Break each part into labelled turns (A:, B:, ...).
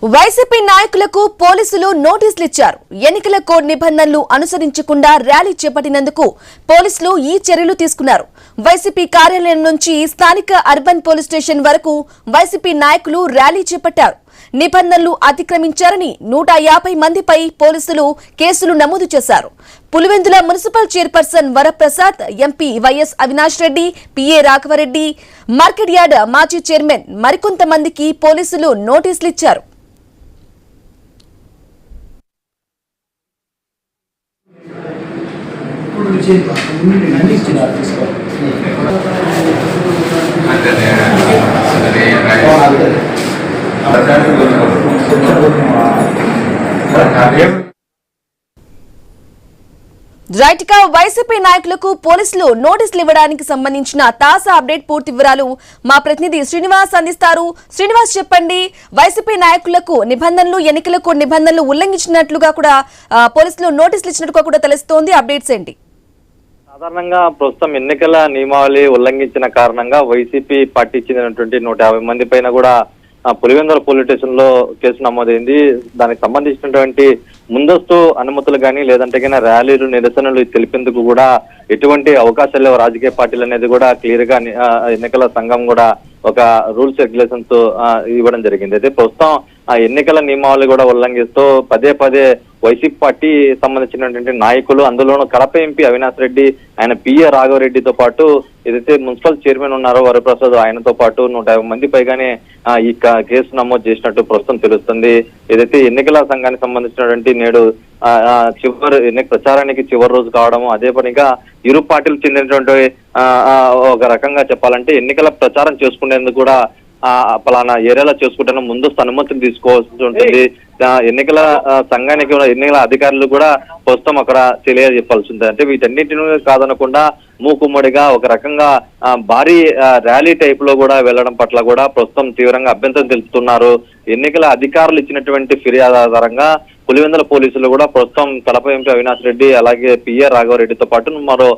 A: YCP నాయకులకు పోలీసులు నోటీసులు ఇచ్చారు. ఎన్నికల కోడ్ నిబంధనలు అనుసరించకుండా ర్యాలీ చేపట్టినందుకు పోలీసులు ఈ చర్యలు తీసుకున్నారు. వైసీపీ కార్యాలయం నుంచి స్థానిక అర్బన్ పోలీస్ స్టేషన్ వరకు వైసీపీ నాయకులు ర్యాలీ చేపట్టారు. నిబంధనలు అతిక్రమించారని 150 మందిపై పోలీసులు కేసులు నమోదు చేశారు. Pulivendula municipal chairperson Varaprasad, MP YS Avinash Reddy, PA Raghavareddy, market yard మాజీ చైర్మన్ మరికొంతమందికి పోలీసులు నోటీసులు ఇచ్చారు. రైట్ గా వైసీపీ నాయకులకు పోలీసులు నోటీసులు ఇవ్వడానికి సంబంధించిన తాజా అప్డేట్ పూర్తి వివరాలు మా ప్రతినిధి శ్రీనివాస్ అందిస్తారు. శ్రీనివాస్, చెప్పండి. వైసీపీ నాయకులకు నిబంధనలు, ఎన్నికల కోడ్ నిబంధనలు ఉల్లంఘించినట్లుగా కూడా పోలీసులు నోటీసులు ఇచ్చినట్టుగా కూడా తెలుస్తోంది. అప్డేట్స్ ఏంటి?
B: సాధారణంగా ప్రస్తుతం ఎన్నికల నియమావళి ఉల్లంఘించిన కారణంగా వైసీపీ పార్టీకి చెందినటువంటి 150 మంది పైన కూడా పులివెందుల పోలీస్ స్టేషన్ లో కేసు నమోదైంది. దానికి సంబంధించినటువంటి ముందస్తు అనుమతులు కానీ లేదంటే కానీ ర్యాలీలు, నిరసనలు తెలిపేందుకు కూడా ఎటువంటి అవకాశాలు లేవు రాజకీయ పార్టీలు అనేది కూడా క్లియర్ గా ఎన్నికల సంఘం కూడా ఒక రూల్స్ రెగ్యులేషన్స్ ఇవ్వడం జరిగింది. అయితే ప్రస్తుతం ఆ ఎన్నికల నియమావళి కూడా ఉల్లంఘిస్తూ పదే వైసీపీ పార్టీ సంబంధించినటువంటి నాయకులు, అందులోనూ కడప ఎంపీ అవినాష్ రెడ్డి, ఆయన పిఏ రాఘవరెడ్డితో పాటు ఏదైతే మున్సిపల్ చైర్మన్ ఉన్నారో వరప్రసాద్, ఆయనతో పాటు 150 మంది పైగానే ఈ కేసు నమోదు చేసినట్టు ప్రస్తుతం తెలుస్తుంది. ఏదైతే ఎన్నికల సంఘానికి సంబంధించినటువంటి నేడు ప్రచారానికి చివరి రోజు కావడము, అదే పనిగా ఇరు పార్టీలకు చెందినటువంటి ఒక రకంగా చెప్పాలంటే ఎన్నికల ప్రచారం చేసుకునేందుకు కూడా పలానా ఏరియాలో చేసుకుంటున్న ముందస్తు అనుమతులు తీసుకోవాల్సి ఉంటుంది. ఎన్నికల సంఘానికి ఎన్నికల అధికారులు కూడా ప్రస్తుతం అక్కడ తెలియజెప్పాల్సి ఉంటుంది. అంటే వీటన్నిటిని కాదనకుండా మూకుమ్మడిగా ఒక రకంగా భారీ ర్యాలీ టైప్ లో కూడా వెళ్లడం పట్ల కూడా ప్రస్తుతం తీవ్రంగా అభ్యంతరం తెలుపుతున్నారు. ఎన్నికల అధికారులు ఇచ్చినటువంటి ఫిర్యాదు ఆధారంగా పులివెందుల పోలీసులు కూడా ప్రస్తుతం కడప ఎంపీ అవినాష్ రెడ్డి, అలాగే పిఏ రాఘవరెడ్డితో పాటు మరో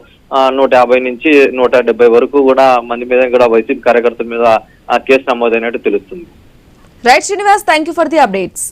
B: 150 నుంచి 170 వరకు కూడా మంది మీద కూడా వైసీపీ కార్యకర్తల మీద కేసు నమోదైనట్టు తెలుస్తుంది.
A: Right Srinivas, thank you for the updates.